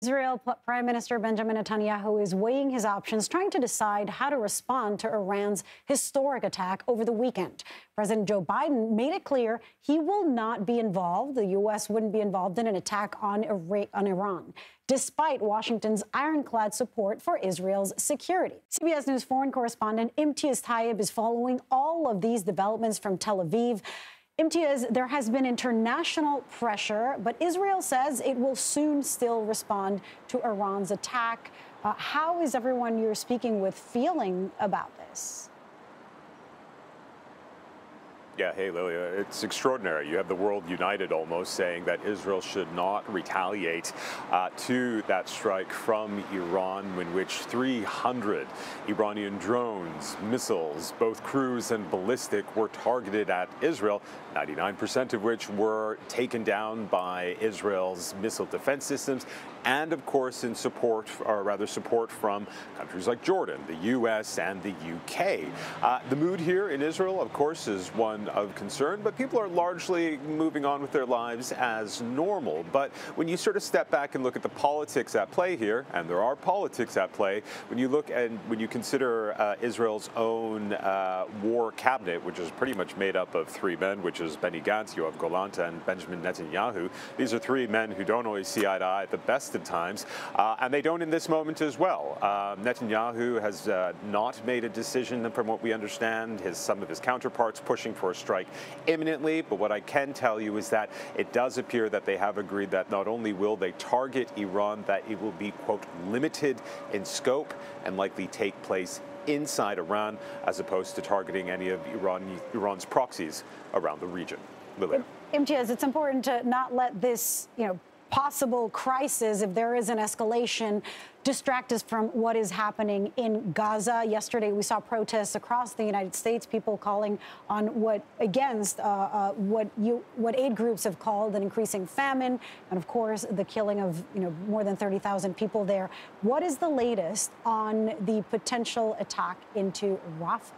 Israel Prime Minister Benjamin Netanyahu is weighing his options, trying to decide how to respond to Iran's historic attack over the weekend. President Joe Biden made it clear he will not be involved. The U.S. wouldn't be involved in an attack on Iran, despite Washington's ironclad support for Israel's security. CBS News foreign correspondent Imtiaz Tyab is following all of these developments from Tel Aviv. Imtiaz, there has been international pressure, but Israel says it will soon still respond to Iran's attack. How is everyone you're speaking with feeling about this? Yeah, hey, Lilia, it's extraordinary. You have the world united almost saying that Israel should not retaliate to that strike from Iran, in which 300 Iranian drones, missiles, both cruise and ballistic, were targeted at Israel, 99% of which were taken down by Israel's missile defense systems, and of course in support, or rather support from countries like Jordan, the U.S. and the U.K. The mood here in Israel, of course, is one of concern, but people are largely moving on with their lives as normal. But when you sort of step back and look at the politics at play here, and there are politics at play, when you look and when you consider Israel's own war cabinet, which is pretty much made up of three men, which is Benny Gantz, Yoav Gallant, and Benjamin Netanyahu. These are three men who don't always see eye to eye at the best of times, and they don't in this moment as well. Netanyahu has not made a decision, from what we understand. Some of his counterparts pushing for a strike imminently, but what I can tell you is that it does appear that they have agreed that not only will they target Iran, that it will be, quote, limited in scope and likely take place inside Iran, as opposed to targeting any of Iran's proxies around the region. Lilia. Imtiaz, it's important to not let this, possible crisis, if there is an escalation, distract us from what is happening in Gaza. Yesterday, we saw protests across the United States, people calling on what aid groups have called an increasing famine, and of course, the killing of more than 30,000 people there. What is the latest on the potential attack into Rafah?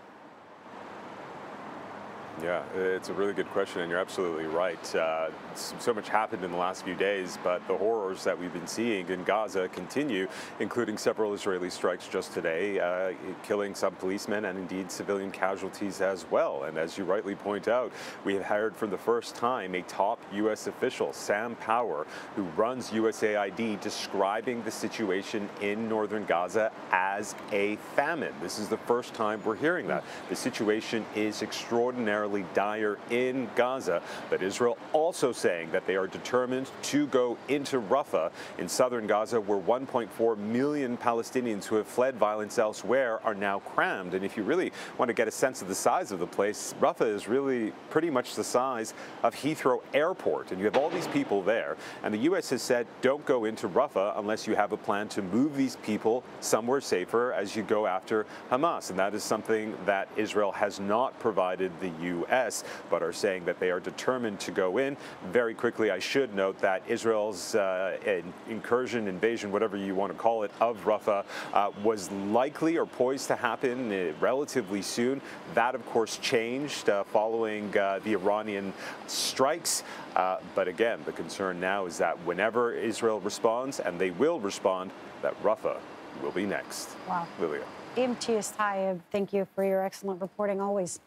Yeah, it's a really good question, and you're absolutely right. So much happened in the last few days, but the horrors that we've been seeing in Gaza continue, including several Israeli strikes just today, killing some policemen and indeed civilian casualties as well. And as you rightly point out, we have hired for the first time a top U.S. official, Sam Power, who runs USAID, describing the situation in northern Gaza as a famine. This is the first time we're hearing that. The situation is extraordinarily dire in Gaza, but Israel also saying that they are determined to go into Rafah in southern Gaza, where 1.4 million Palestinians who have fled violence elsewhere are now crammed. And if you really want to get a sense of the size of the place, Rafah is really pretty much the size of Heathrow Airport, and you have all these people there. And the U.S. has said, don't go into Rafah unless you have a plan to move these people somewhere safer as you go after Hamas. And that is something that Israel has not provided the U.S., but are saying that they are determined to go in. Very quickly, I should note that Israel's incursion, invasion, whatever you want to call it, of Rafah was likely or poised to happen relatively soon. That, of course, changed following the Iranian strikes. But again, the concern now is that whenever Israel responds, and they will respond, that Rafah will be next. Wow. Lilia. Imtiaz Tyab, thank you for your excellent reporting always.